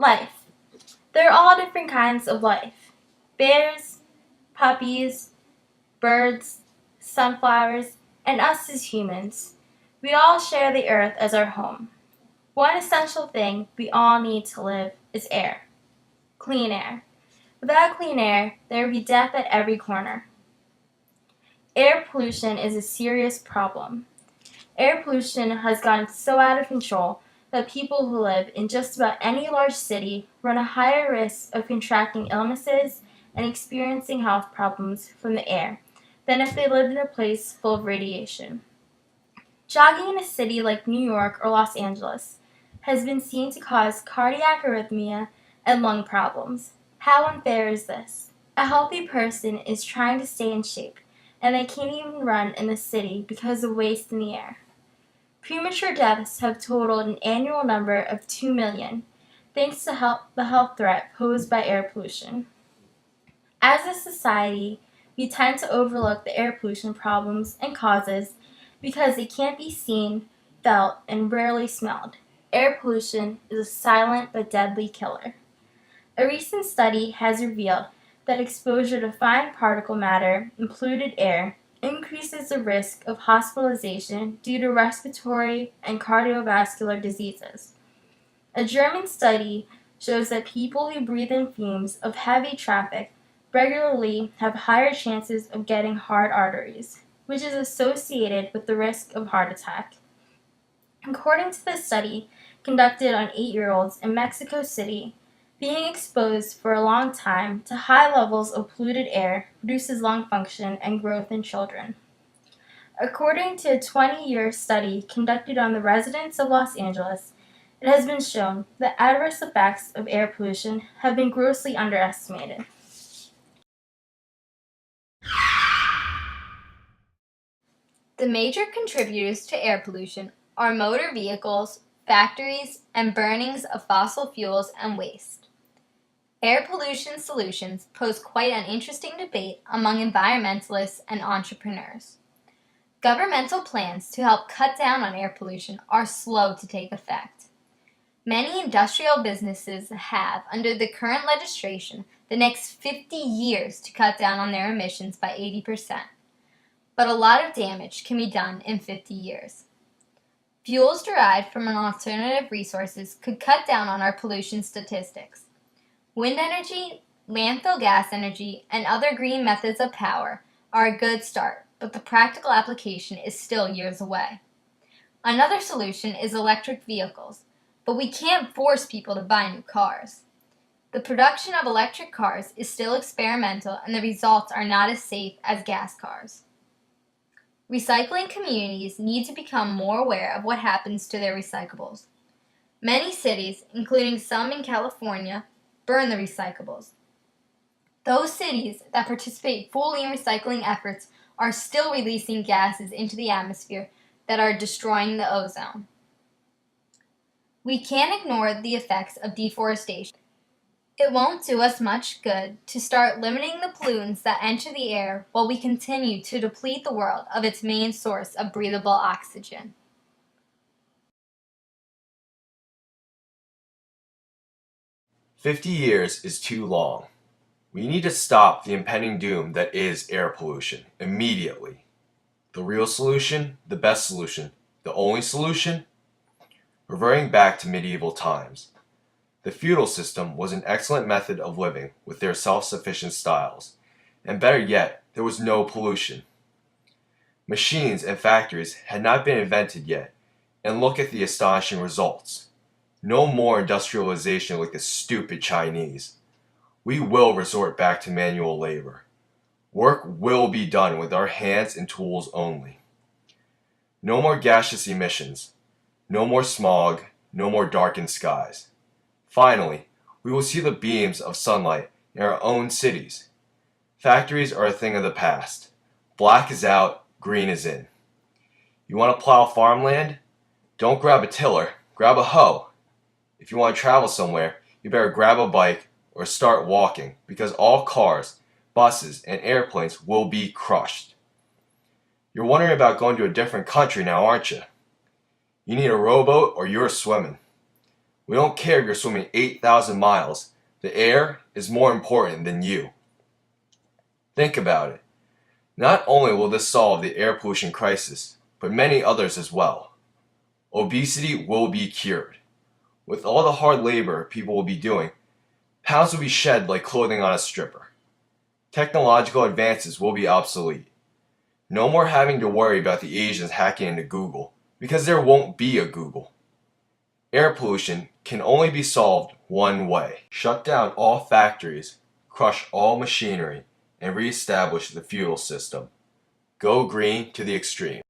Life. There are all different kinds of life. Bears, puppies, birds, sunflowers, and us as humans. We all share the earth as our home. One essential thing we all need to live is air. Clean air. Without clean air, there would be death at every corner. Air pollution is a serious problem. Air pollution has gotten so out of control that people who live in just about any large city run a higher risk of contracting illnesses and experiencing health problems from the air than if they lived in a place full of radiation. Jogging in a city like New York or Los Angeles has been seen to cause cardiac arrhythmia and lung problems. How unfair is this? A healthy person is trying to stay in shape, and they can't even run in the city because of waste in the air. Premature deaths have totaled an annual number of 2 million, thanks to the health threat posed by air pollution. As a society, we tend to overlook the air pollution problems and causes because they can't be seen, felt, and rarely smelled. Air pollution is a silent but deadly killer. A recent study has revealed that exposure to fine particle matter in polluted air increases the risk of hospitalization due to respiratory and cardiovascular diseases. A German study shows that people who breathe in fumes of heavy traffic regularly have higher chances of getting heart arteries, which is associated with the risk of heart attack. According to this study, conducted on 8-year-olds in Mexico City, being exposed for a long time to high levels of polluted air reduces lung function and growth in children. According to a 20-year study conducted on the residents of Los Angeles, it has been shown that adverse effects of air pollution have been grossly underestimated. The major contributors to air pollution are motor vehicles, factories, and burnings of fossil fuels and waste. Air pollution solutions pose quite an interesting debate among environmentalists and entrepreneurs. Governmental plans to help cut down on air pollution are slow to take effect. Many industrial businesses have, under the current legislation, the next 50 years to cut down on their emissions by 80%. But a lot of damage can be done in 50 years. Fuels derived from alternative resources could cut down on our pollution statistics. Wind energy, landfill gas energy, and other green methods of power are a good start, but the practical application is still years away. Another solution is electric vehicles, but we can't force people to buy new cars. The production of electric cars is still experimental, and the results are not as safe as gas cars. Recycling communities need to become more aware of what happens to their recyclables. Many cities, including some in California, burn the recyclables. Those cities that participate fully in recycling efforts are still releasing gases into the atmosphere that are destroying the ozone. We can't ignore the effects of deforestation. It won't do us much good to start limiting the pollutants that enter the air while we continue to deplete the world of its main source of breathable oxygen. "50 years is too long. We need to stop the impending doom that is air pollution immediately. The real solution, the best solution, the only solution? Reverting back to medieval times. The feudal system was an excellent method of living with their self-sufficient styles, and better yet, there was no pollution. Machines and factories had not been invented yet, and look at the astonishing results. No more industrialization like the stupid Chinese. We will resort back to manual labor. Work will be done with our hands and tools only. No more gaseous emissions. No more smog. No more darkened skies. Finally, we will see the beams of sunlight in our own cities. Factories are a thing of the past. Black is out, green is in. You want to plow farmland? Don't grab a tiller, grab a hoe. If you want to travel somewhere, you better grab a bike or start walking, because all cars, buses, and airplanes will be crushed. You're wondering about going to a different country now, aren't you? You need a rowboat or you're swimming. We don't care if you're swimming 8,000 miles. The air is more important than you. Think about it. Not only will this solve the air pollution crisis, but many others as well. Obesity will be cured. With all the hard labor people will be doing, pounds will be shed like clothing on a stripper. Technological advances will be obsolete. No more having to worry about the Asians hacking into Google, because there won't be a Google. Air pollution can only be solved one way. Shut down all factories, crush all machinery, and reestablish the feudal system. Go green to the extreme.